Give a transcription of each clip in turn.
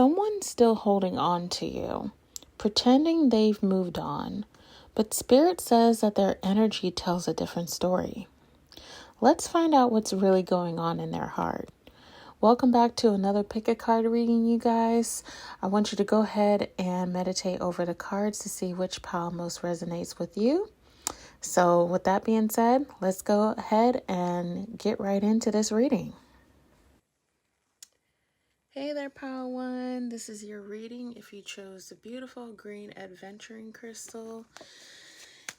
someone's still holding on to you, pretending they've moved on, but Spirit says that their energy tells a different story. Let's find out what's really going on in their heart. Welcome back to another pick a card reading, you guys. I want you to go ahead and meditate over the cards to see which pile most resonates with you. So with that being said, let's go ahead and get right into this reading. Hey there, Pile One. This is your reading if you chose the beautiful green adventuring crystal.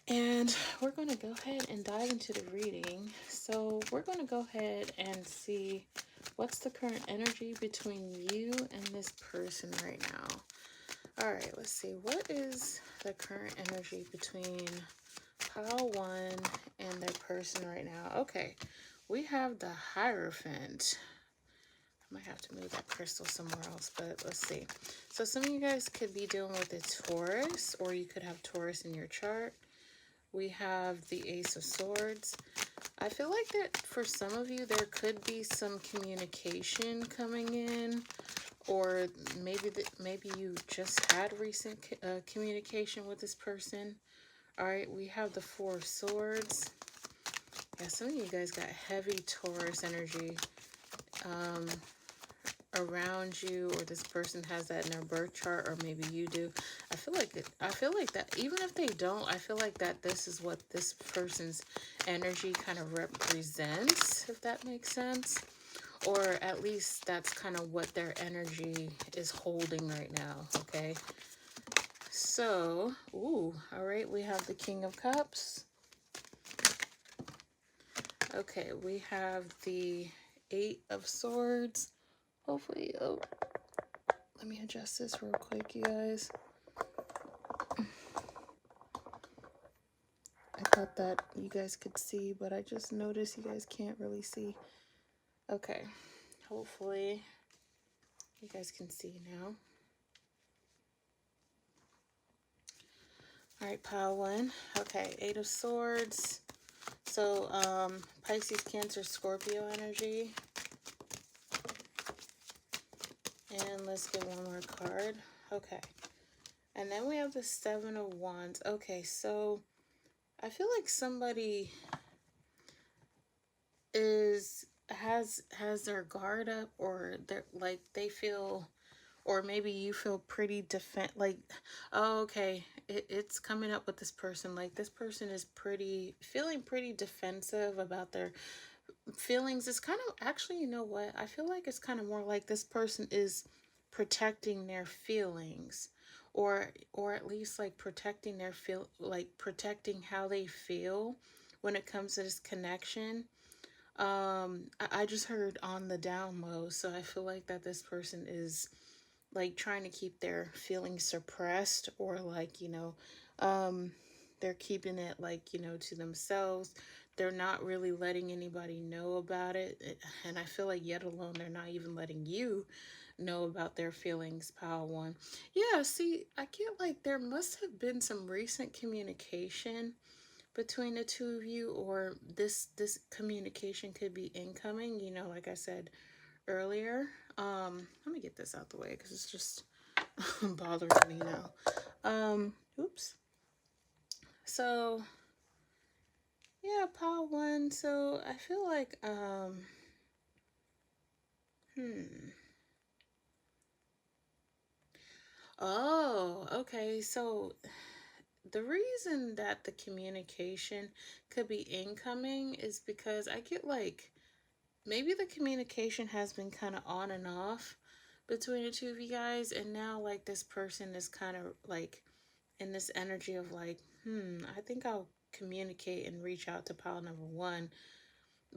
And we're going to go ahead and dive into the reading. So we're going to go ahead and see what's the current energy between you and this person right now. All right, let's see. What is the current energy between Pile One and their person right now? Okay, we have the Hierophant. I might have to move that crystal somewhere else, but let's see. So some of you guys could be dealing with a Taurus, or you could have Taurus in your chart. We have the Ace of Swords. I feel like that for some of you, there could be some communication coming in, or maybe you just had recent communication with this person. All right, we have the Four of Swords. Yeah, some of you guys got heavy Taurus energy around you, or this person has that in their birth chart, or maybe you do. I feel like that even if they don't, I feel like that this is what this person's energy kind of represents, if that makes sense, or at least that's kind of what their energy is holding right now. Okay, so all right, we have the King of Cups. Okay, we have the Eight of Swords. Hopefully, let me adjust this real quick, you guys. I thought that you guys could see, but I just noticed you guys can't really see. Okay, hopefully you guys can see now. All right, Pile One. Okay, Eight of Swords. So, Pisces, Cancer, Scorpio energy. And let's get one more card. Okay. And then we have the Seven of Wands. Okay, so I feel like somebody has their guard up, or they're like they feel, or maybe you feel pretty okay, it's coming up with this person. Like this person is feeling pretty defensive about their feelings. It's kind of, actually, you know what? I feel like it's kind of more like this person is protecting their feelings, or at least like protecting protecting how they feel when it comes to this connection. I just heard on the down low, so I feel like that this person is like trying to keep their feelings suppressed, or like, they're keeping it like, to themselves. They're not really letting anybody know about it. And I feel like yet alone, they're not even letting you know about their feelings, Pile One. Yeah, see, I get like there must have been some recent communication between the two of you, or this communication could be incoming, like I said earlier. Let me get this out the way because it's just bothering me now. Oops. So yeah, Pile One. So I feel like oh, okay. So the reason that the communication could be incoming is because I get like maybe the communication has been kind of on and off between the two of you guys, and now like this person is kind of like in this energy of like, I think I'll communicate and reach out to pile number one.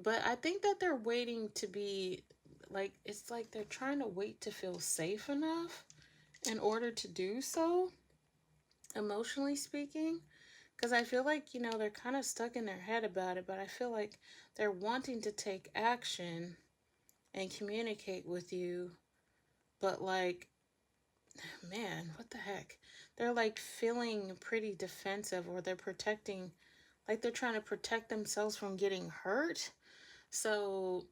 But I think that they're waiting to be like, it's like they're trying to wait to feel safe enough in order to do so, emotionally speaking. Because I feel like, they're kind of stuck in their head about it, but I feel like they're wanting to take action and communicate with you. But like, man, what the heck? They're like feeling pretty defensive, or they're protecting, like they're trying to protect themselves from getting hurt. So,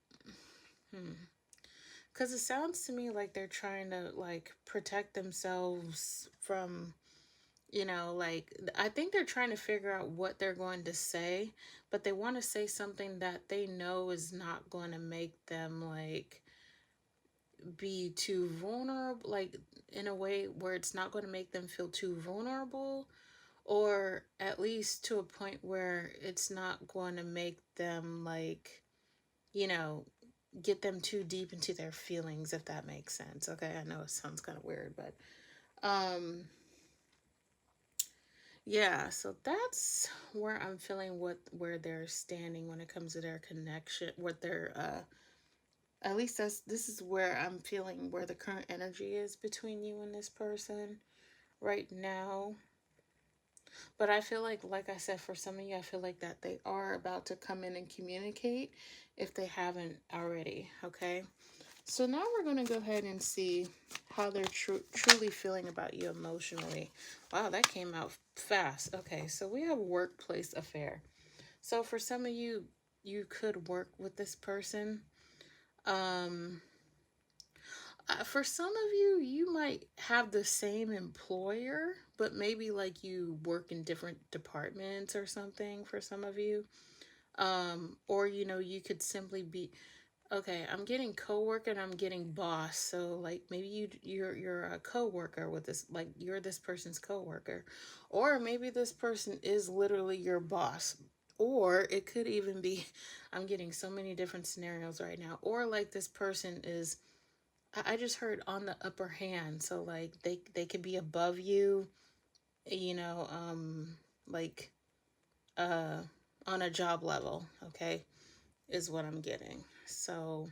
Because it sounds to me like they're trying to like protect themselves from, like, I think they're trying to figure out what they're going to say, but they want to say something that they know is not going to make them like be too vulnerable, like in a way where it's not going to make them feel too vulnerable, or at least to a point where it's not going to make them like, you know, get them too deep into their feelings, if that makes sense. Okay, I know it sounds kind of weird, but um yeah, so that's where I'm feeling what where they're standing when it comes to their connection, what their at least this is where I'm feeling where the current energy is between you and this person right now. But I feel like I said, for some of you, I feel like that they are about to come in and communicate if they haven't already. Okay. So now we're going to go ahead and see how they're truly feeling about you emotionally. Wow, that came out fast. Okay, so we have workplace affair. So for some of you, you could work with this person. Um, for some of you, you might have the same employer, but maybe like you work in different departments or something for some of you. Or you could simply be, okay, I'm getting coworker and I'm getting boss. So like maybe you're a coworker with this, like you're this person's coworker, or maybe this person is literally your boss. Or it could even be, I'm getting so many different scenarios right now. Or like this person is, I just heard on the upper hand. So like they could be above you, you know, like uh on a job level, okay, is what I'm getting. So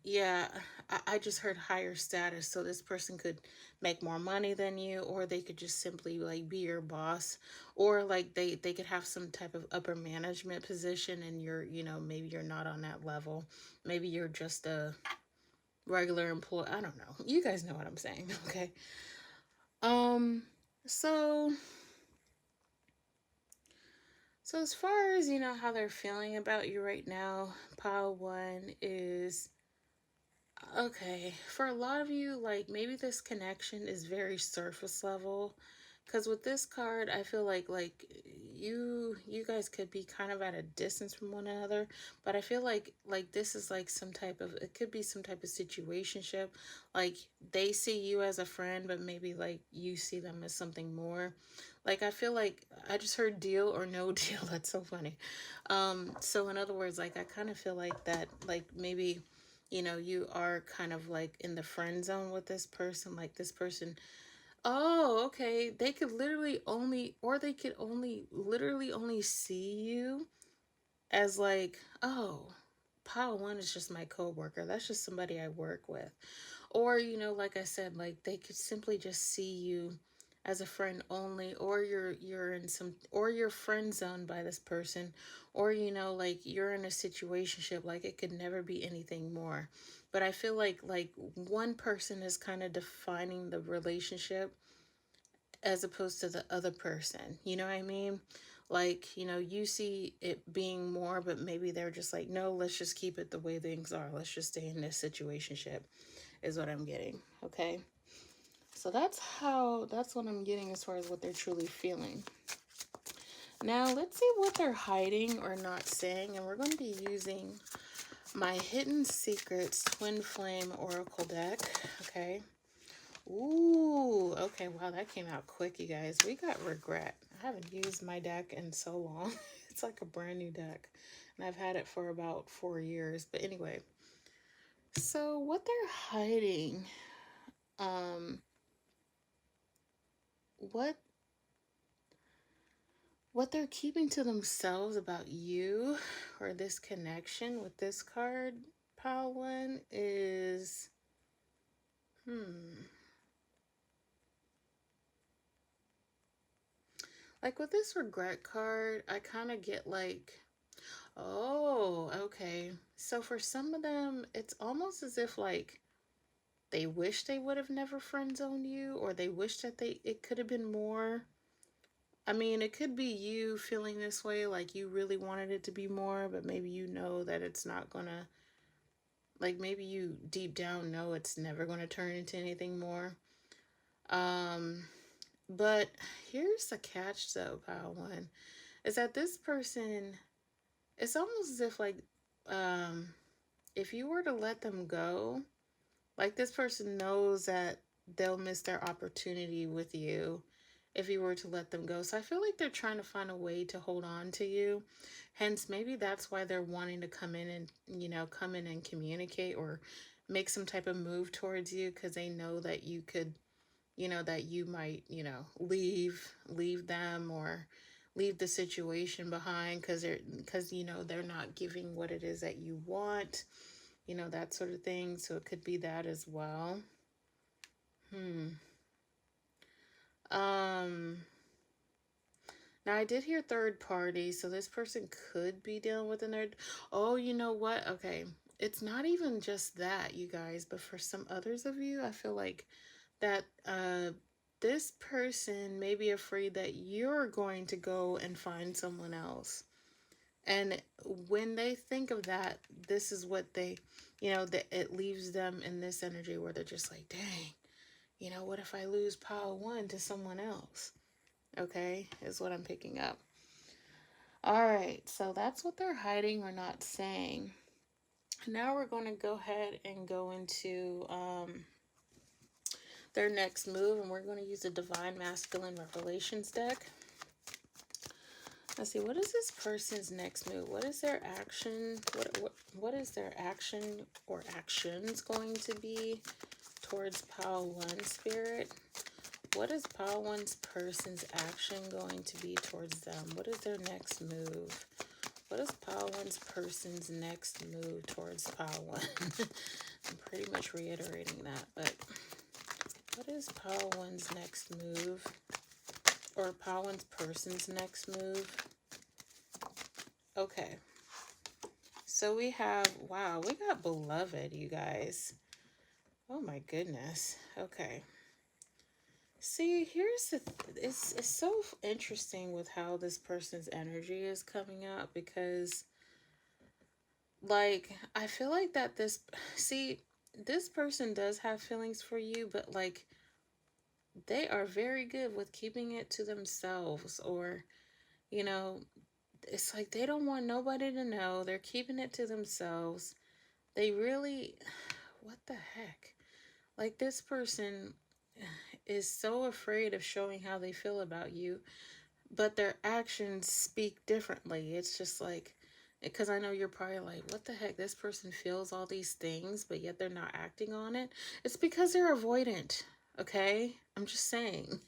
yeah, I just heard higher status. So this person could make more money than you, or they could just simply like be your boss, or like they could have some type of upper management position, and maybe you're not on that level. Maybe you're just a regular employee. I don't know. You guys know what I'm saying, okay? Um, so so as far as how they're feeling about you right now, pile one is okay, for a lot of you, like maybe this connection is very surface level. Cause with this card, I feel like you guys could be kind of at a distance from one another, but I feel like this is like some type of, it could be some type of situationship. Like they see you as a friend, but maybe like you see them as something more. Like I feel like I just heard deal or no deal. That's so funny. So in other words, like I kind of feel like that, like maybe you are kind of like in the friend zone with this person. Like this person, oh, okay, they could literally only, or they could only, literally only see you as like, oh, pile one is just my coworker. That's just somebody I work with. Or, like I said, like they could simply just see you as a friend only, or you're in some, or you're friend zoned by this person, or like you're in a situationship, like it could never be anything more. But I feel like one person is kind of defining the relationship as opposed to the other person. You know what I mean? Like, you see it being more, but maybe they're just like, no, let's just keep it the way things are. Let's just stay in this situationship, is what I'm getting. Okay. So that's what I'm getting as far as what they're truly feeling. Now, let's see what they're hiding or not saying. And we're going to be using my Hidden Secrets Twin Flame Oracle deck. Okay. Ooh, okay, wow, that came out quick, you guys. We got regret. I haven't used my deck in so long. It's like a brand new deck. And I've had it for about 4 years. But anyway, so what they're hiding, um, what what they're keeping to themselves about you or this connection with this card, pile one, is like with this regret card, I kind of get like, oh, okay. So for some of them, it's almost as if like they wish they would have never friend zoned you, or they wish that it could have been more. I mean, it could be you feeling this way, like you really wanted it to be more, but maybe that it's not gonna Like maybe you deep down know it's never going to turn into anything more. Um, but here's the catch though, Pile One, is that this person, it's almost as if like, um, if you were to let them go, like this person knows that they'll miss their opportunity with you if you were to let them go. So I feel like they're trying to find a way to hold on to you. Hence, maybe that's why they're wanting to come in and, come in and communicate or make some type of move towards you because they know that you could, that you might, leave them or leave the situation behind because they're not giving what it is that you want, that sort of thing. So it could be that as well. Hmm. Um, Now I did hear third party, so this person could be dealing with a nerd. Oh, you know what? Okay. It's not even just that, you guys, but for some others of you, I feel like that this person may be afraid that you're going to go and find someone else. And when they think of that, this is what that it leaves them in this energy where they're just like, dang, what if I lose Pile One to someone else? Okay, is what I'm picking up. All right, so that's what they're hiding or not saying. Now we're going to go ahead and go into their next move, and we're going to use the Divine Masculine Revelations deck. Let's see, what is this person's next move? What is their action? What is their action or actions going to be towards Pile One, Spirit? What is Pile One's person's action going to be towards them? What is their next move? What is Pile One's person's next move towards Pile One? I'm pretty much reiterating that, but what is Pile One's next move? Or Pile One's person's next move? Okay. So we have, wow, we got Beloved, you guys. Oh my goodness. Okay. See, it's so interesting with how this person's energy is coming up because, like, I feel like that this person does have feelings for you, but, like, they are very good with keeping it to themselves or, you know, it's like they don't want nobody to know. They're keeping it to themselves. They really, what the heck? Like, this person is so afraid of showing how they feel about you, but their actions speak differently. It's just like, because I know you're probably like, what the heck? This person feels all these things, but yet they're not acting on it. It's because they're avoidant, okay? I'm just saying.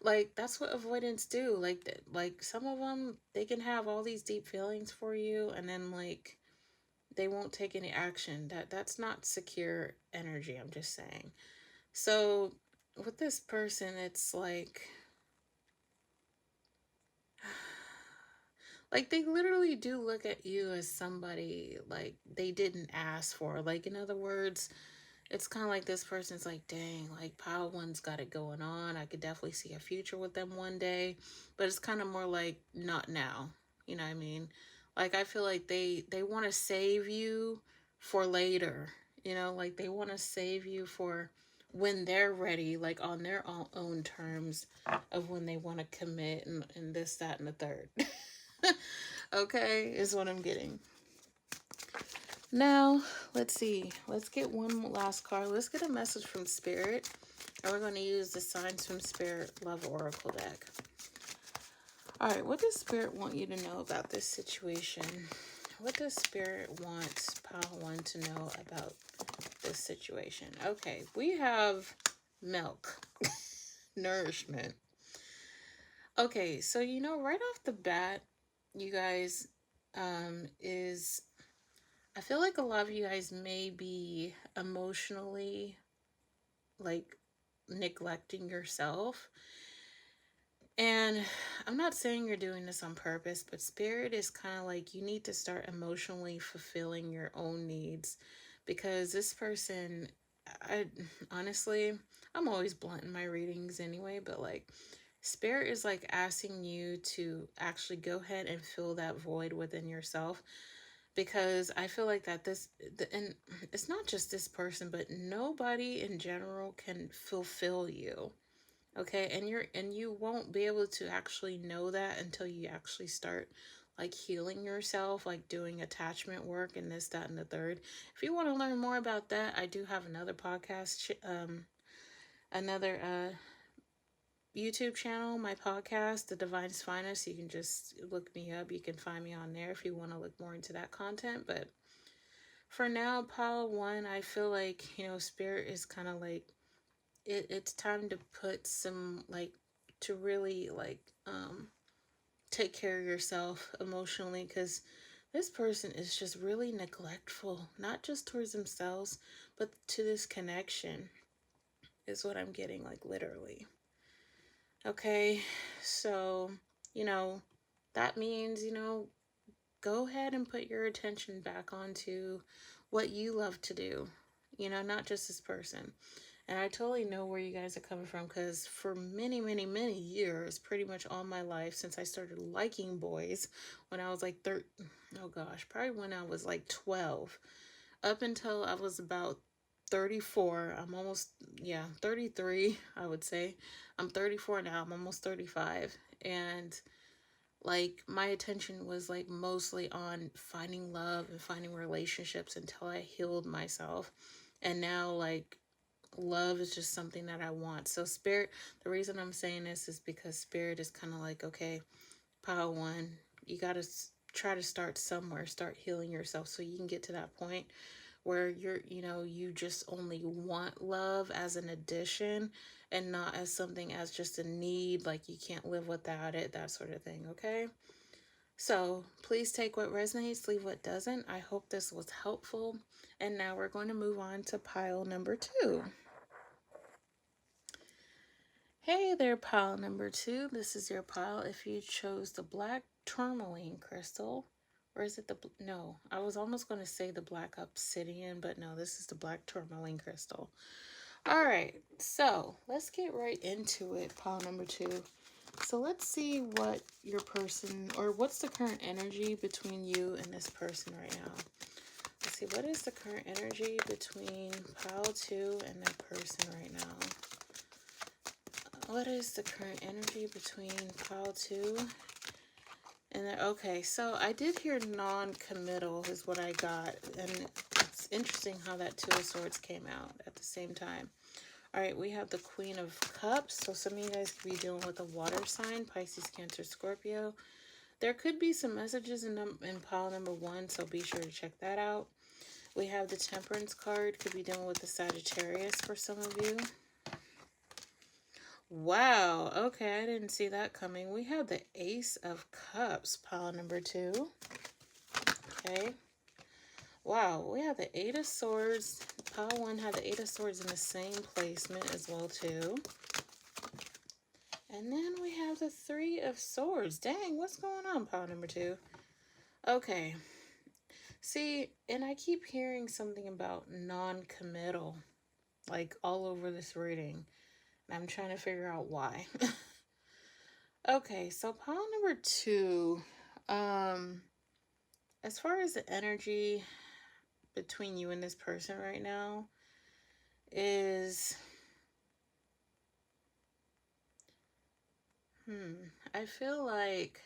Like, that's what avoidants do. Like some of them, they can have all these deep feelings for you, and then, like, they won't take any action. That's not secure energy, I'm just saying. So, with this person, it's like they literally do look at you as somebody like they didn't ask for. Like, in other words, it's kind of like this person's like, dang, like Pile One's got it going on. I could definitely see a future with them one day. But it's kind of more like, not now. You know what I mean? Like, I feel like they want to save you for later. Like they want to save you for when they're ready, like on their own terms of when they want to commit and this, that, and the third. Okay, is what I'm getting. Now, let's see. Let's get one last card. Let's get a message from Spirit. And we're going to use the Signs from Spirit Love Oracle deck. All right, what does Spirit want you to know about this situation? What does Spirit want Pile One to know about this situation? Okay, we have milk, nourishment. Okay, so right off the bat, you guys, is I feel like a lot of you guys may be emotionally, like, neglecting yourself. And I'm not saying you're doing this on purpose, but Spirit is kind of like you need to start emotionally fulfilling your own needs because this person, I honestly, I'm always blunt in my readings anyway, but like Spirit is like asking you to actually go ahead and fill that void within yourself because I feel like that and it's not just this person, but nobody in general can fulfill you. Okay, and you won't be able to actually know that until you actually start like healing yourself, like doing attachment work and this, that, and the third. If you want to learn more about that, I do have another podcast, another YouTube channel, my podcast, The Divine's Finest. You can just look me up. You can find me on there if you want to look more into that content. But for now, pile one, I feel like, spirit is kind of like, it's time to put some, like, to really, like, take care of yourself emotionally, because this person is just really neglectful, not just towards themselves, but to this connection, is what I'm getting, like, literally. Okay, so, you know, that means, go ahead and put your attention back onto what you love to do, not just this person. And I totally know where you guys are coming from, because for many, many, many years, pretty much all my life, since I started liking boys when I was like oh gosh, probably when I was like 12, up until I was about 34. I'm almost, 33, I would say. I'm 34 now. I'm almost 35. And like my attention was like mostly on finding love and finding relationships until I healed myself. And now, like, love is just something that I want. So spirit, the reason I'm saying this is because spirit is kind of like, okay, pile one, you got to try to start somewhere, start healing yourself so you can get to that point where you just only want love as an addition and not as something as just a need, like you can't live without it, that sort of thing. Okay, so please take what resonates, leave what doesn't. I hope this was helpful, and now we're going to move on to pile number two. Hey there, pile number two. This is your pile if you chose the black tourmaline crystal. Or is it no, I was almost going to say the black obsidian, but no, this is the black tourmaline crystal. All right, so let's get right into it, pile number two. So let's see what your person, or what's the current energy between you and this person right now. Let's see, what is the current energy between pile two and that person right now? What is the current energy between pile two and then, okay, so I did hear non-committal is what I got, and it's interesting how that Two of Swords came out at the same time. All right, we have the Queen of Cups, so some of you guys could be dealing with a water sign, Pisces, Cancer, Scorpio. There could be some messages in pile number one, so be sure to check that out. We have the Temperance card, could be dealing with the Sagittarius for some of you. Wow, okay, I didn't see that coming. We have the Ace of Cups, pile number two. Okay. Wow, we have the Eight of Swords. Pile one had the Eight of Swords in the same placement as well, too. And then we have the Three of Swords. Dang, what's going on, pile number two? Okay. See, and I keep hearing something about non-committal, like all over this reading. And I'm trying to figure out why. Okay, so pile number two, as far as the energy between you and this person right now is, I feel like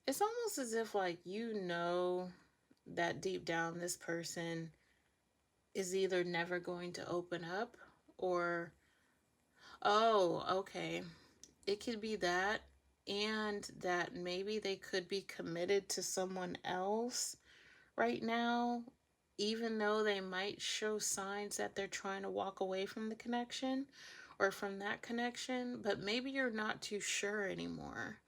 it's almost as if like that deep down this person is either never going to open up or, oh, okay, it could be that, and that maybe they could be committed to someone else right now, even though they might show signs that they're trying to walk away from the connection or from that connection, but maybe you're not too sure anymore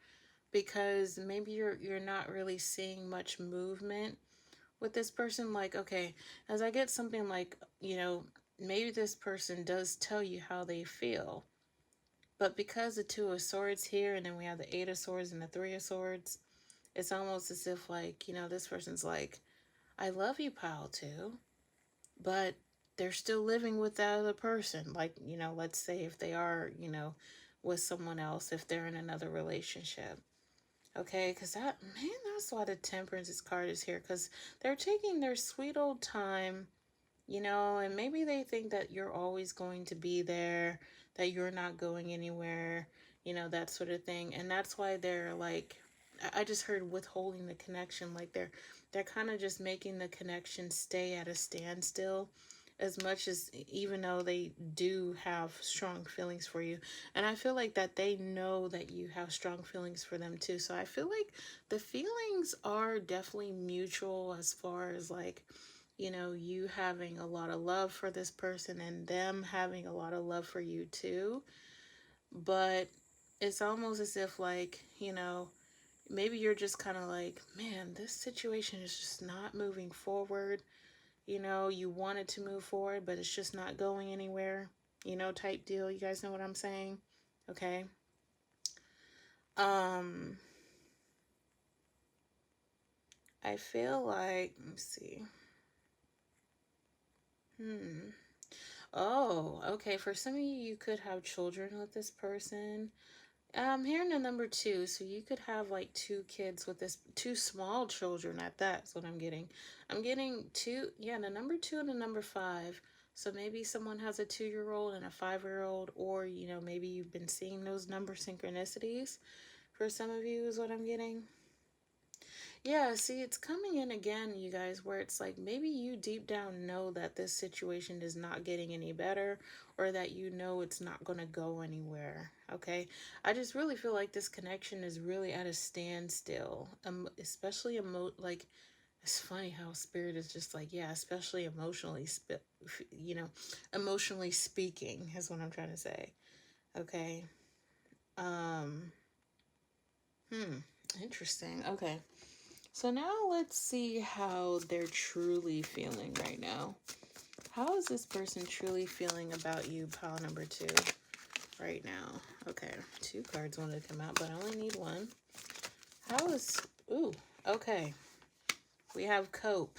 because maybe you're not really seeing much movement with this person. Like, okay, as I get something like, maybe this person does tell you how they feel, but because the Two of Swords here, and then we have the Eight of Swords and the Three of Swords, it's almost as if like, this person's like, I love you, pal, too, but they're still living with that other person. Like, let's say if they are, with someone else if they're in another relationship. Okay, because that's why the Temperance card is here, because they're taking their sweet old time, and maybe they think that you're always going to be there, that you're not going anywhere, that sort of thing. And that's why they're like, I just heard withholding the connection, like they're kind of just making the connection stay at a standstill, as much as, even though they do have strong feelings for you. And I feel like that they know that you have strong feelings for them too. So I feel like the feelings are definitely mutual, as far as like, you having a lot of love for this person and them having a lot of love for you too. But it's almost as if, like, maybe you're just kind of like, man, this situation is just not moving forward. You wanted to move forward, but it's just not going anywhere, type deal. You guys know what I'm saying? Okay. I feel like, let me see. Oh, okay. For some of you, you could have children with this person. Here in the number two, so you could have like two kids with this, two small children at that. That's what I'm getting. I'm getting two, yeah, the number two and the number five. So maybe someone has a 2-year-old and a 5-year-old, or, maybe you've been seeing those number synchronicities. For some of you is what I'm getting. Yeah, see, it's coming in again, you guys, where it's like maybe you deep down know that this situation is not getting any better, or that it's not going to go anywhere. Okay. I just really feel like this connection is really at a standstill, especially like, it's funny how spirit is just like, yeah, especially emotionally, emotionally speaking is what I'm trying to say. Okay. Interesting. Okay. So now let's see how they're truly feeling right now. How is this person truly feeling about you, pile number two, right now? Okay, 2 cards wanted to come out, but I only need 1. Okay. We have cope.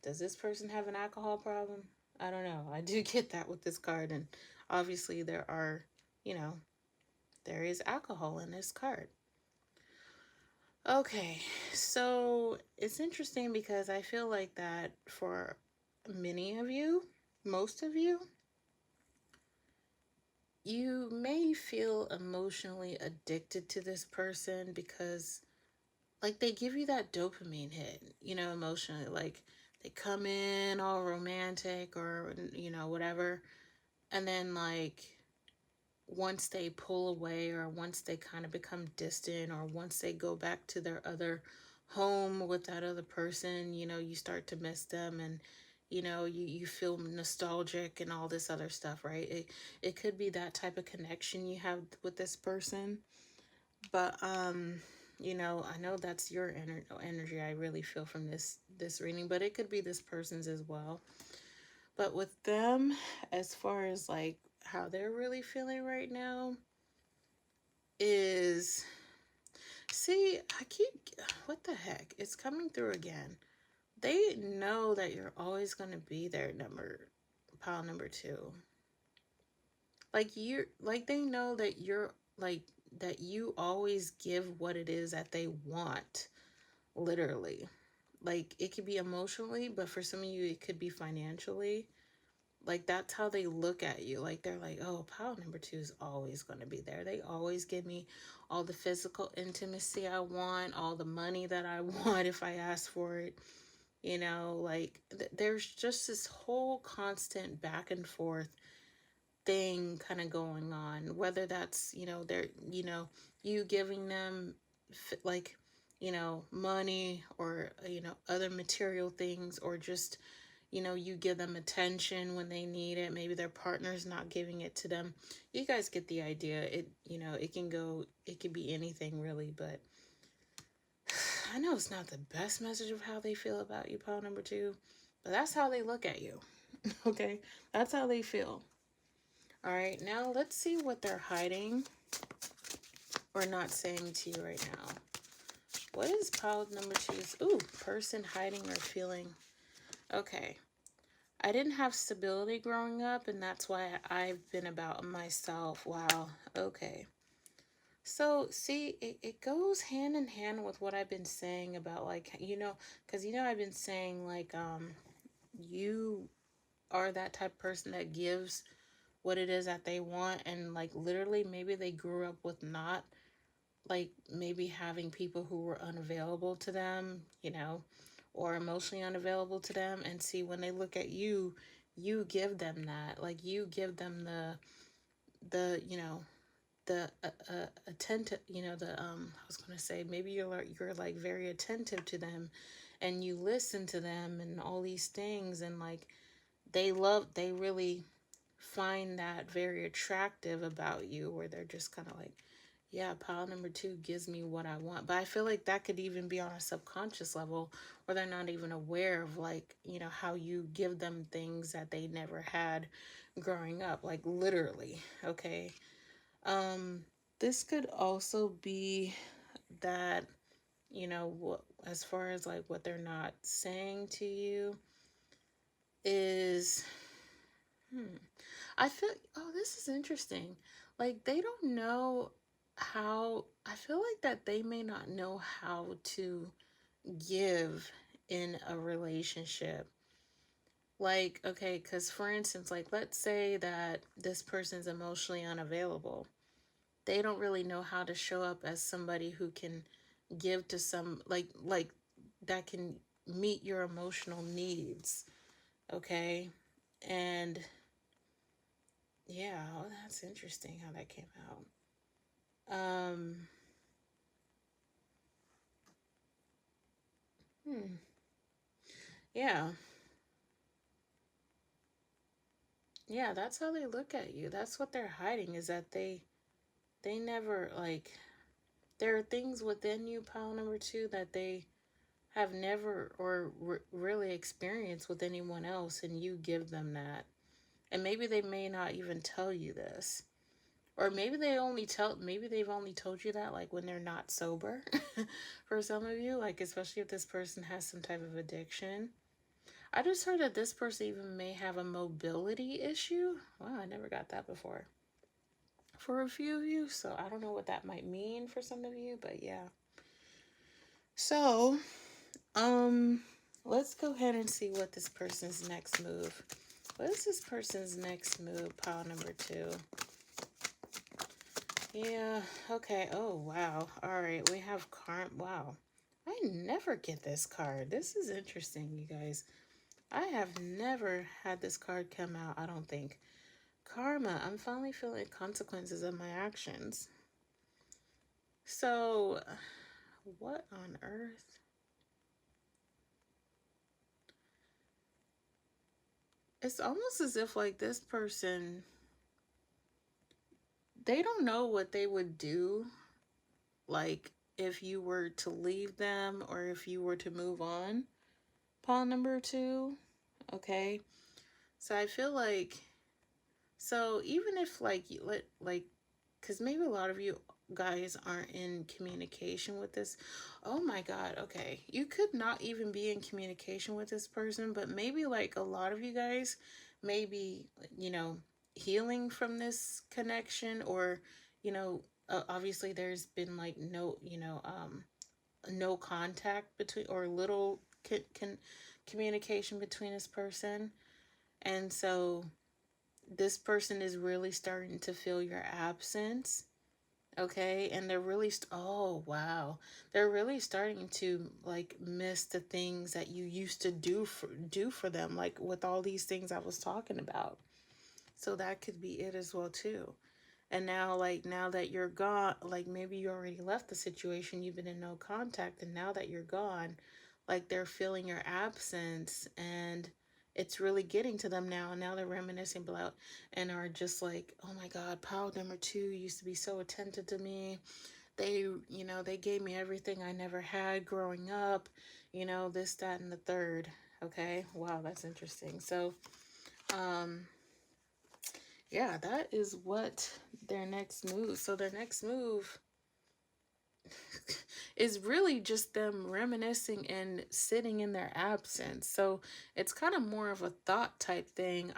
Does this person have an alcohol problem? I don't know. I do get that with this card, and obviously there is alcohol in this card. Okay, so it's interesting because I feel like that for many of you, most of you, you may feel emotionally addicted to this person because, like, they give you that dopamine hit, emotionally. Like, they come in all romantic or, whatever. And then, like, once they pull away, or once they kind of become distant, or once they go back to their other home with that other person, you start to miss them, and you feel nostalgic and all this other stuff, right? It could be that type of connection you have with this person. But I know that's your energy I really feel from this reading, but it could be this person's as well. But with them, as far as like how they're really feeling right now, is, see, what the heck? It's coming through again. They know that you're always going to be there, pile number two. Like, they know that you're, like, that you always give what it is that they want, literally. Like, it could be emotionally, but for some of you, it could be financially. Like, that's how they look at you. Like, they're like, oh, pile number two is always going to be there. They always give me all the physical intimacy I want, all the money that I want if I ask for it. Like, there's just this whole constant back and forth thing kind of going on. Whether that's, they're, you giving them, like, money, or, other material things, or just, you give them attention when they need it. Maybe their partner's not giving it to them. You guys get the idea. It can be anything really, but I know it's not the best message of how they feel about you, pile number two, but that's how they look at you. Okay? That's how they feel. All right, now let's see what they're hiding or not saying to you right now. What is pile number two's, person hiding or feeling? Okay. I didn't have stability growing up, and that's why I've been about myself. Wow. Okay. So, see, it goes hand in hand with what I've been saying about, like, because, I've been saying, like, you are that type of person that gives what it is that they want, and, like, literally, maybe they grew up with not, like, maybe having people who were unavailable to them, or emotionally unavailable to them. And see, when they look at you, you give them that. Like, you give them the attentive, I was going to say, maybe you're like very attentive to them, and you listen to them and all these things, and like they really find that very attractive about you, where they're just kind of like, yeah, pile number two gives me what I want. But I feel like that could even be on a subconscious level, where they're not even aware of, like, how you give them things that they never had growing up, like, literally. Okay. This could also be that, as far as like what they're not saying to you is, I feel, oh, this is interesting. Like, they don't know how, I feel like that they may not know how to give in a relationship. Like, okay, because for instance, like, let's say that this person's emotionally unavailable. They don't really know how to show up as somebody who can give to some, like that can meet your emotional needs. Okay. And yeah, well, that's interesting how that came out. Hmm. Yeah. Yeah, that's how they look at you. That's what they're hiding, is that they never, like, there are things within you, pile number two, that they have never or really experienced with anyone else, and you give them that. And maybe they may not even tell you this. Or maybe they've only told you that, like, when they're not sober. For some of you, like, especially if this person has some type of addiction. I just heard that this person even may have a mobility issue. Wow, I never got that before. For a few of you, so I don't know what that might mean for some of you, but yeah. So, let's go ahead and see what this person's next move. What is this person's next move, pile number two? Yeah, okay. Oh, wow. All right, we have wow. I never get this card. This is interesting, you guys. I have never had this card come out, I don't think. Karma. I'm finally feeling consequences of my actions. So, what on earth? It's almost as if, like, this person, they don't know what they would do, like, if you were to leave them or if you were to move on. Pawn number two. Okay. So I feel like, so even if, like, because maybe a lot of you guys aren't in communication with this. Oh my God. Okay. You could not even be in communication with this person, but maybe, like, a lot of you guys maybe, healing from this connection, or, obviously there's been, like, no contact between, or little communication between this person. And so this person is really starting to feel your absence. Okay. And they're really, oh, wow. They're really starting to, like, miss the things that you used to do for them, like with all these things I was talking about. So that could be it as well, too. And now, like, now that you're gone, like, maybe you already left the situation, you've been in no contact, and now that you're gone, like, they're feeling your absence, and it's really getting to them now. And now they're reminiscing about, and are just like, oh my God, pile number two used to be so attentive to me. They gave me everything I never had growing up, this, that, and the third. Okay. Wow, that's interesting. So, yeah, that is what their next move. So their next move, is really just them reminiscing and sitting in their absence. So it's kind of more of a thought type thing.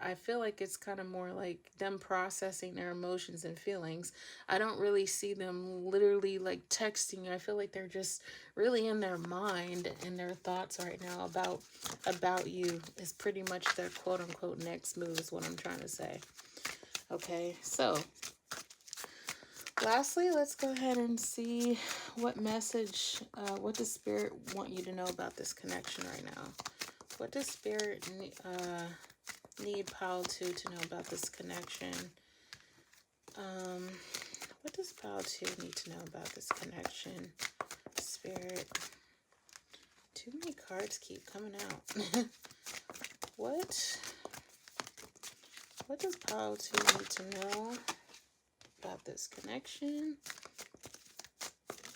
I feel like it's kind of more like them processing their emotions and feelings. I don't really see them literally like texting. I feel like they're just really in their mind and their thoughts right now about you is pretty much their quote unquote next move is what I'm trying to say. Okay, so lastly, let's go ahead and see what message, what does Spirit want you to know about this connection right now? What does Spirit need Pile 2 to know about this connection? What does Pile 2 need to know about this connection? Spirit. Too many cards keep coming out. What does Pile 2 need to know about this connection?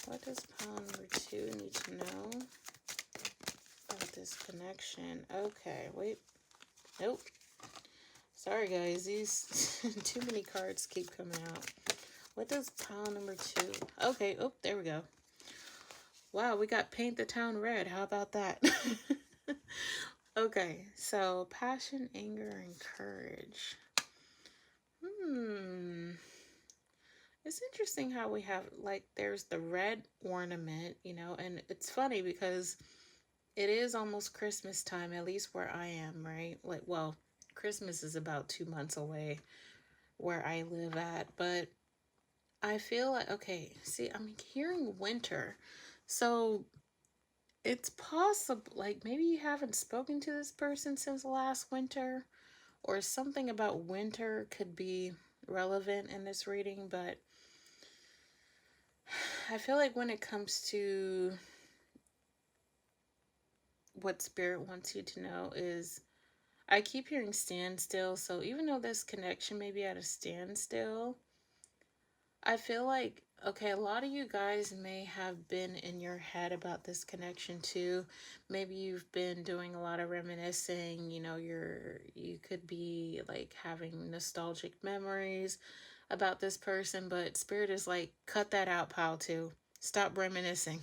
What does pile number 2 need to know about this connection? Okay, wait. Nope. Sorry, guys. These too many cards keep coming out. What does pile number 2? Okay. Oh, there we go. Wow, we got paint the town red. How about that? Okay, so passion, anger, and courage. It's interesting how we have, like, there's the red ornament, you know, and it's funny because it is almost Christmas time, at least where I am, right? Like, well, Christmas is about 2 months away where I live at, but I feel like, okay, see, I'm hearing winter. So it's possible, like, maybe you haven't spoken to this person since last winter, or something about winter could be relevant in this reading, but I feel like when it comes to what Spirit wants you to know is, I keep hearing standstill. So even though this connection may be at a standstill, I feel like, okay, a lot of you guys may have been in your head about this connection too. Maybe you've been doing a lot of reminiscing, you know, you could be like having nostalgic memories about this person, but Spirit is like, cut that out, pile 2. Stop reminiscing.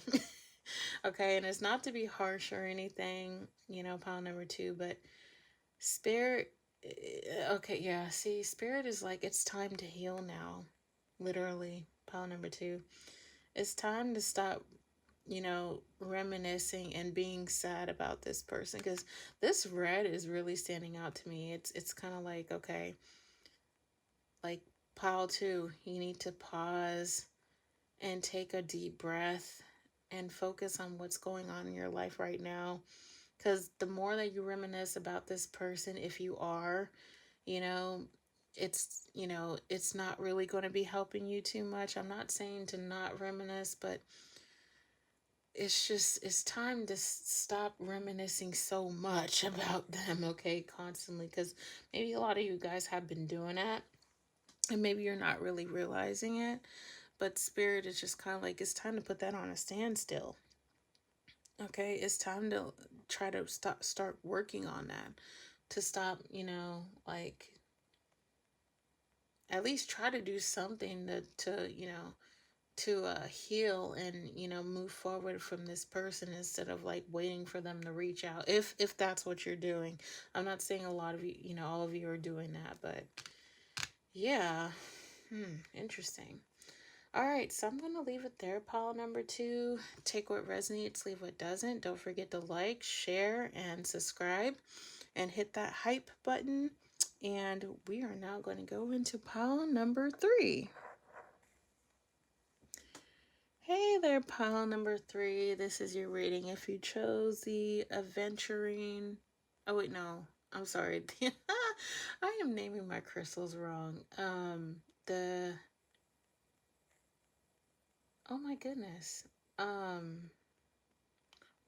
Okay, and it's not to be harsh or anything, you know, pile number 2, but Spirit, okay, yeah, see, Spirit is like, it's time to heal now. Literally, pile number 2. It's time to stop, you know, reminiscing and being sad about this person, because this red is really standing out to me. It's kind of like, okay, like pile 2, you need to pause and take a deep breath and focus on what's going on in your life right now. Because the more that you reminisce about this person, if you are, you know, it's not really going to be helping you too much. I'm not saying to not reminisce, but it's time to stop reminiscing so much about them, okay, constantly. Because maybe a lot of you guys have been doing that, and maybe you're not really realizing it. But Spirit is just kind of like, it's time to put that on a standstill. Okay, it's time to try to start working on that. To stop, you know, like, at least try to do something to heal and, you know, move forward from this person instead of like waiting for them to reach out. If that's what you're doing. I'm not saying a lot of you, you know, all of you are doing that, but yeah. Interesting. All right, so I'm going to leave it there, pile number 2. Take what resonates, leave what doesn't. Don't forget to like, share, and subscribe, and hit that hype button. And we are now going to go into pile number 3. Hey there, pile number 3. This is your reading. If you chose the adventuring... Oh, wait, no. I'm sorry. I am naming my crystals wrong. Oh my goodness.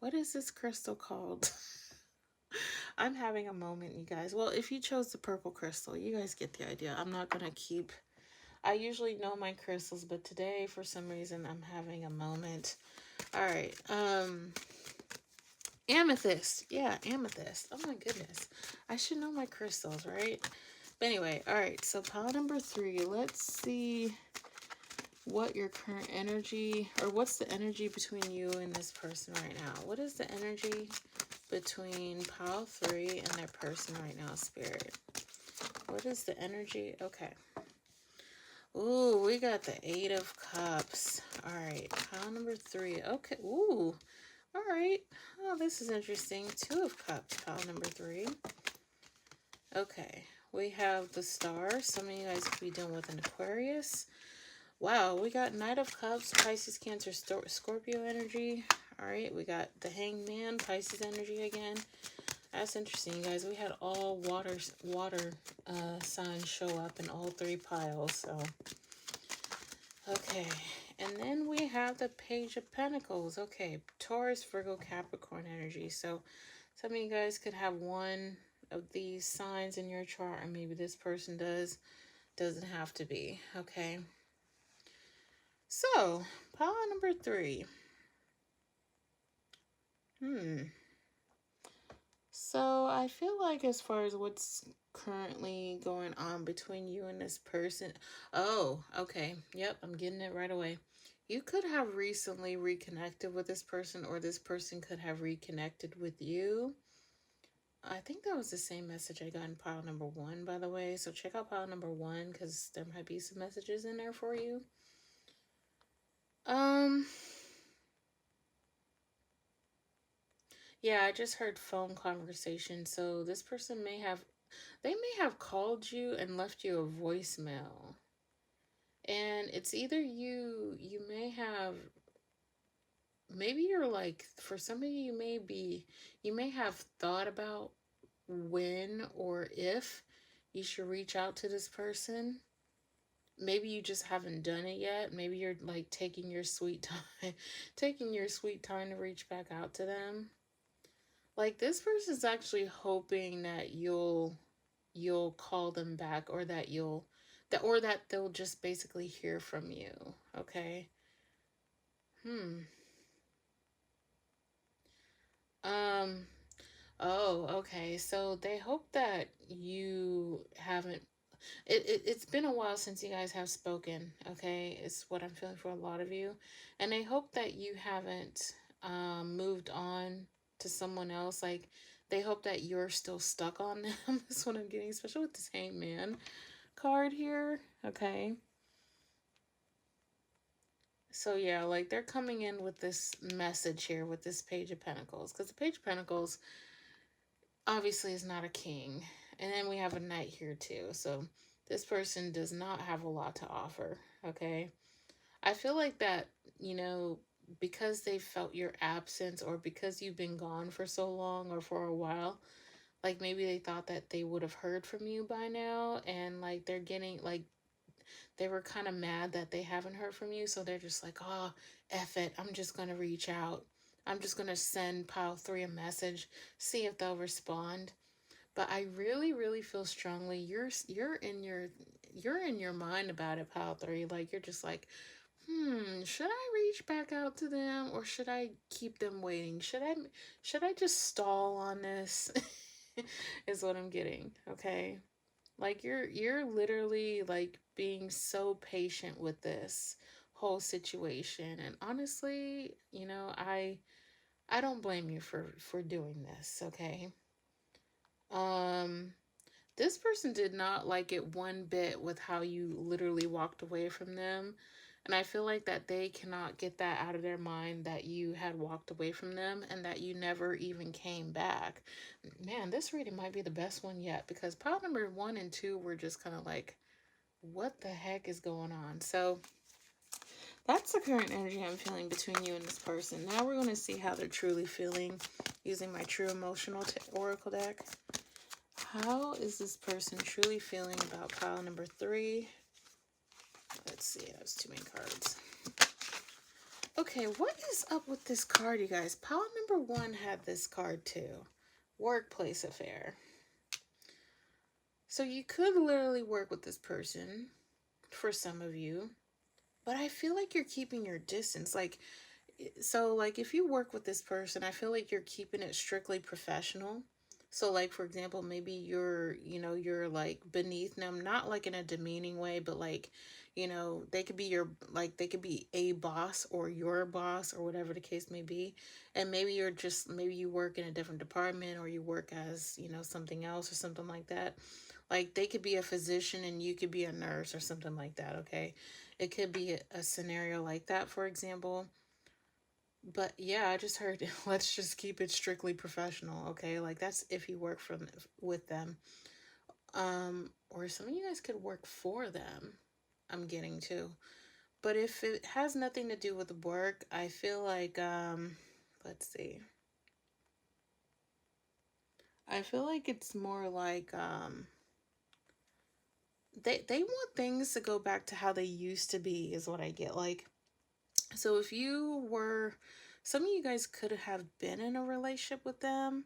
What is this crystal called? I'm having a moment, you guys. Well, if you chose the purple crystal, you guys get the idea. I'm not going to keep... I usually know my crystals, but today, for some reason, I'm having a moment. All right. Amethyst. Yeah, amethyst. Oh my goodness. I should know my crystals, right? But anyway, all right. So pile number 3. Let's see what your current energy, or what's the energy between you and this person right now? What is the energy between pile 3 and their person right now, Spirit? What is the energy? Okay. Ooh, we got the 8 of Cups. All right, pile number 3. Okay. Ooh. All right. Oh, this is interesting. 2 of Cups, pile number 3. Okay. We have the Star. Some of you guys could be dealing with an Aquarius. Wow, we got Knight of Cups, Pisces, Cancer, Scorpio energy. All right, we got the Hanged Man, Pisces energy again. That's interesting, you guys. We had all water signs show up in all 3 piles. So, okay. And then we have the Page of Pentacles. Okay, Taurus, Virgo, Capricorn energy. So, some of you guys could have one of these signs in your chart, or maybe this person does. Doesn't have to be. Okay. So, pile number 3. So, I feel like as far as what's currently going on between you and this person. Oh, okay. Yep, I'm getting it right away. You could have recently reconnected with this person, or this person could have reconnected with you. I think that was the same message I got in pile number 1, by the way. So, check out pile number 1, because there might be some messages in there for you. Yeah, I just heard phone conversation. So this person they may have called you and left you a voicemail. And it's either you may have, maybe you're like, for some of you, you may have thought about when or if you should reach out to this person. Maybe you just haven't done it yet. Maybe you're like taking your sweet time, taking your sweet time to reach back out to them. Like, this person's actually hoping that you'll call them back, or that that they'll just basically hear from you. Okay. Um oh, okay. So they hope that you haven't it's been a while since you guys have spoken, okay? It's what I'm feeling for a lot of you. And they hope that you haven't moved on to someone else. Like, they hope that you're still stuck on them. That's what I'm getting, especially with this Hangman card here, okay? So yeah, like, they're coming in with this message here with this Page of Pentacles, because the Page of Pentacles obviously is not a king. And then we have a Knight here too. So this person does not have a lot to offer, okay? I feel like that, because they felt your absence, or because you've been gone for so long or for a while, like, maybe they thought that they would have heard from you by now, and like they're getting like, they were kind of mad that they haven't heard from you, so they're just like, oh, F it, I'm just gonna reach out. I'm just gonna send pile 3 a message, see if they'll respond. But I really, really feel strongly you're in your mind about it, pile 3. Like, you're just like, should I reach back out to them, or should I keep them waiting? Should I just stall on this? Is what I'm getting, okay? Like, you're literally like being so patient with this whole situation. And honestly, I don't blame you for doing this, okay? Um this person did not like it one bit with how you literally walked away from them. And I feel like that they cannot get that out of their mind, that you had walked away from them and that you never even came back. Man, this reading might be the best one yet, because pile number 1 and 2 were just kind of like, what the heck is going on? So that's the current energy I'm feeling between you and this person. Now we're going to see how they're truly feeling using my True Emotional Oracle deck. How is this person truly feeling about pile number 3? Let's see, that's too many cards. Okay, what is up with this card, you guys? Pile number 1 had this card too. Workplace affair. So you could literally work with this person, for some of you, but I feel like you're keeping your distance. Like, so like, if you work with this person, I feel like you're keeping it strictly professional. So like, for example, maybe you're like beneath them, not like in a demeaning way, but like They could be they could be a boss or your boss or whatever the case may be. And maybe you work in a different department, or you work as, something else or something like that. Like they could be a physician and you could be a nurse or something like that, okay? It could be a scenario like that, for example. But yeah, I just heard let's just keep it strictly professional, okay? Like that's if you work with them. Or some of you guys could work for them. I'm getting to. But if it has nothing to do with work, I feel like let's see. I feel like it's more like they want things to go back to how they used to be is what I get. Like, so if you were, some of you guys could have been in a relationship with them.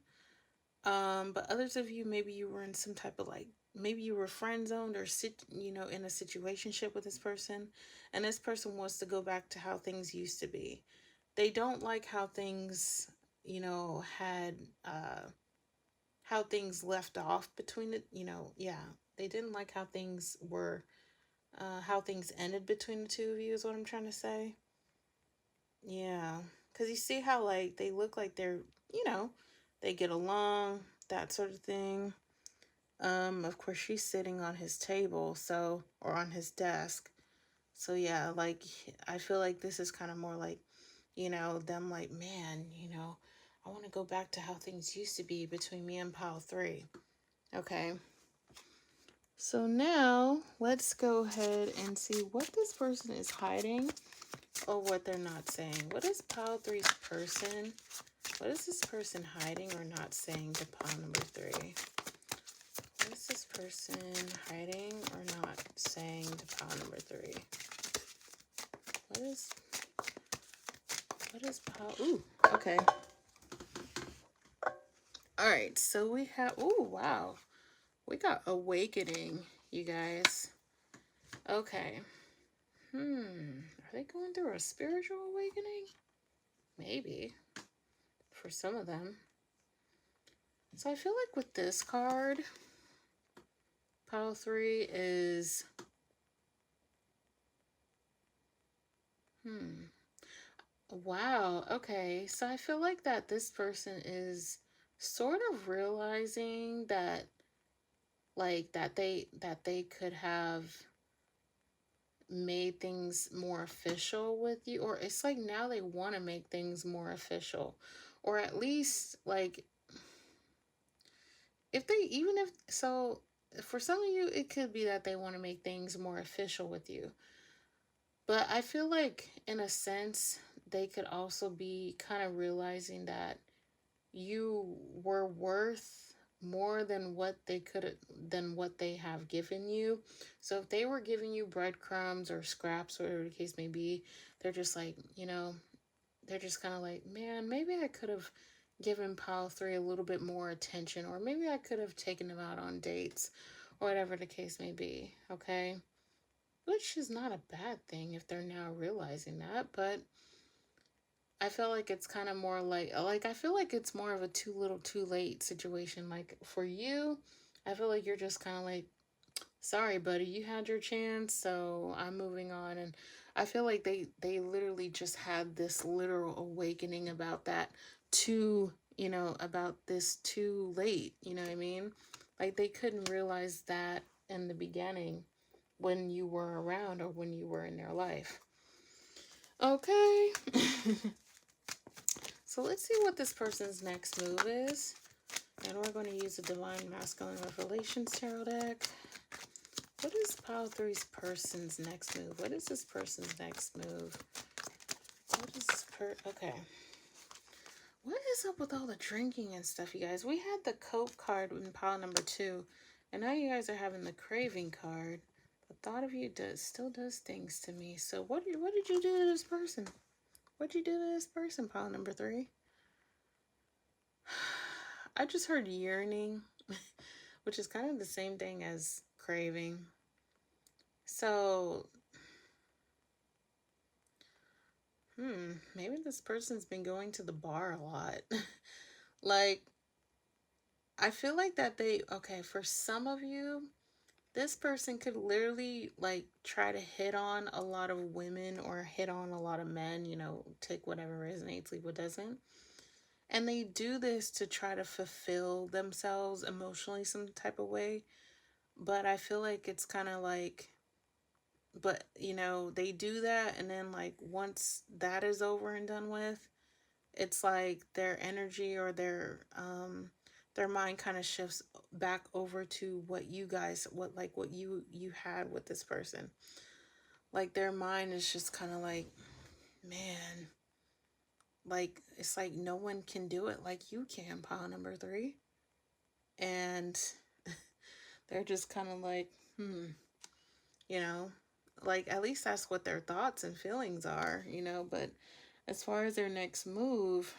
But others of you, maybe you were in some type of maybe you were friend zoned or in a situationship with this person, and this person wants to go back to how things used to be. They don't like how things, had, how things left off between it, yeah. They didn't like how things ended between the two of you is what I'm trying to say. Yeah. Because you see how, they look like they're, you know, they get along, that sort of thing. Of course, she's sitting on his table, or on his desk. So, yeah, I feel like this is kind of more like, them like, man, I want to go back to how things used to be between me and Pile 3. Okay. So now let's go ahead and see what this person is hiding or what they're not saying. What is Pile 3's person? What is this person hiding or not saying to pile number 3? What is this person hiding or not saying to pile number 3? What is pile? Ooh, okay. All right, so we have, ooh, wow. We got awakening, you guys. Okay. Are they going through a spiritual awakening? Maybe. For some of them. So I feel like with this card, pile 3 is... Wow, okay. So I feel like that this person is sort of realizing that that they could have made things more official with you, or it's like now they want to make things more official, or at least if they, even if so, for some of you it could be that they want to make things more official with you. But I feel like in a sense they could also be kind of realizing that you were worth more than what they have given you. So if they were giving you breadcrumbs or scraps, whatever the case may be, they're just like, they're just kind of like, man, maybe I could have given pile 3 a little bit more attention, or maybe I could have taken them out on dates, or whatever the case may be. Okay, which is not a bad thing if they're now realizing that, but I feel like it's kind of more I feel like it's more of a too little too late situation. Like for you, I feel like you're just kind of like, sorry, buddy, you had your chance, so I'm moving on. And I feel like they literally just had this literal awakening about that about this too late. You know what I mean? Like they couldn't realize that in the beginning when you were around or when you were in their life. Okay. So let's see what this person's next move is. And we're going to use the Divine Masculine Revelations Tarot deck. What is pile 3's person's next move? What is this person's next move? What is this okay. What is up with all the drinking and stuff, you guys? We had the cope card in pile number 2. And now you guys are having the craving card. The thought of you still does things to me. So what did you do to this person? What'd you do to this person, pile number 3? I just heard yearning, which is kind of the same thing as craving. So, maybe this person's been going to the bar a lot. I feel like that for some of you, this person could literally like try to hit on a lot of women or hit on a lot of men, take whatever resonates, leave what doesn't. And they do this to try to fulfill themselves emotionally some type of way. But I feel like it's kind of like, but they do that, and then like once that is over and done with, it's like their energy or their mind kind of shifts back over to what you had with this person. Like their mind is just kind of like, man, like it's like no one can do it like you can, pile number 3. And they're just kind of like, you know, like at least that's what their thoughts and feelings are, but as far as their next move,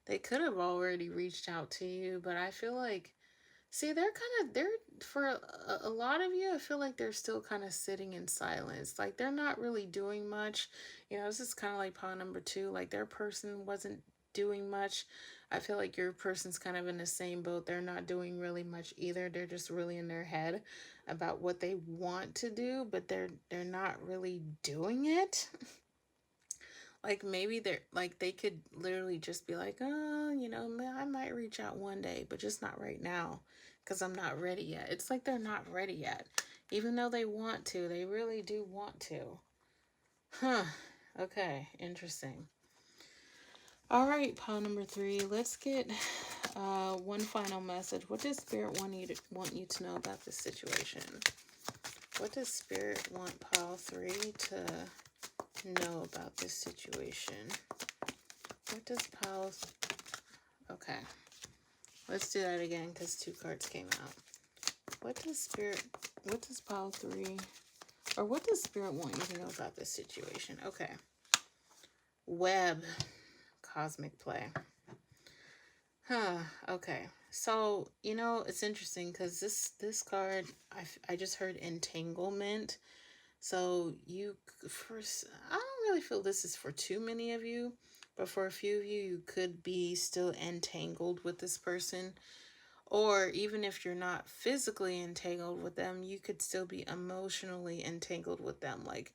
they could have already reached out to you, but I feel like, see, they're for a lot of you, I feel like they're still kind of sitting in silence. Like they're not really doing much. This is kind of like pawn number 2. Like their person wasn't doing much. I feel like your person's kind of in the same boat. They're not doing really much either. They're just really in their head about what they want to do, but they're not really doing it. Like maybe they're like they could literally just be like, oh, I might reach out one day, but just not right now because I'm not ready yet. It's like they're not ready yet, even though they want to. They really do want to. Huh. Okay. Interesting. All right, pile number 3. Let's get one final message. What does Spirit want you to know about this situation? What does Spirit want pile 3 to know about this situation? What does pile... Okay. Let's do that again because 2 cards came out. What does pile 3... Or what does Spirit want you to know about this situation? Okay. Web. Cosmic play. Okay. So, it's interesting because this card, I just heard entanglement. So I don't really feel this is for too many of you, but for a few of you, you could be still entangled with this person. Or even if you're not physically entangled with them, you could still be emotionally entangled with them. Like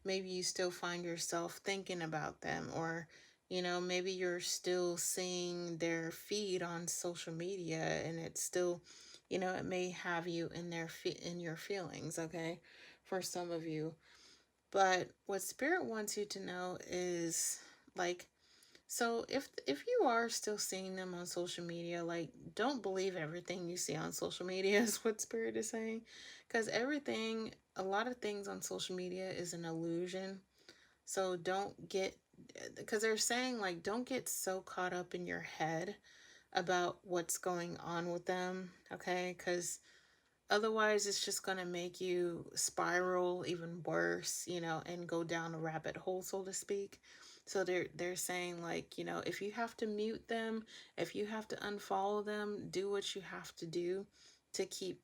maybe you still find yourself thinking about them, or maybe you're still seeing their feed on social media, and it's still, it may have you in your feelings, okay, for some of you. But what Spirit wants you to know is like, so if you are still seeing them on social media, like don't believe everything you see on social media is what Spirit is saying, because a lot of things on social media is an illusion. So because they're saying like don't get so caught up in your head about what's going on with them, okay? Because otherwise, it's just going to make you spiral even worse, and go down a rabbit hole, so to speak. So they're saying like, if you have to mute them, if you have to unfollow them, do what you have to do to keep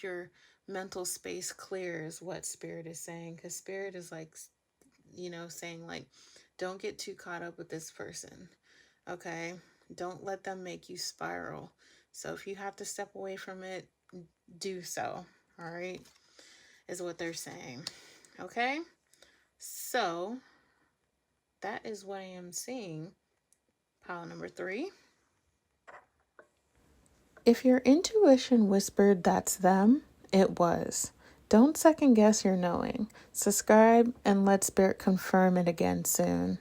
your mental space clear is what Spirit is saying. Because Spirit is like, saying like, don't get too caught up with this person, okay? Don't let them make you spiral. So if you have to step away from it, do so, all right, is what they're saying, okay? So that is what I am seeing, pile number 3. If your intuition whispered that's them, it was. Don't second guess your knowing. Subscribe and let Spirit confirm it again soon.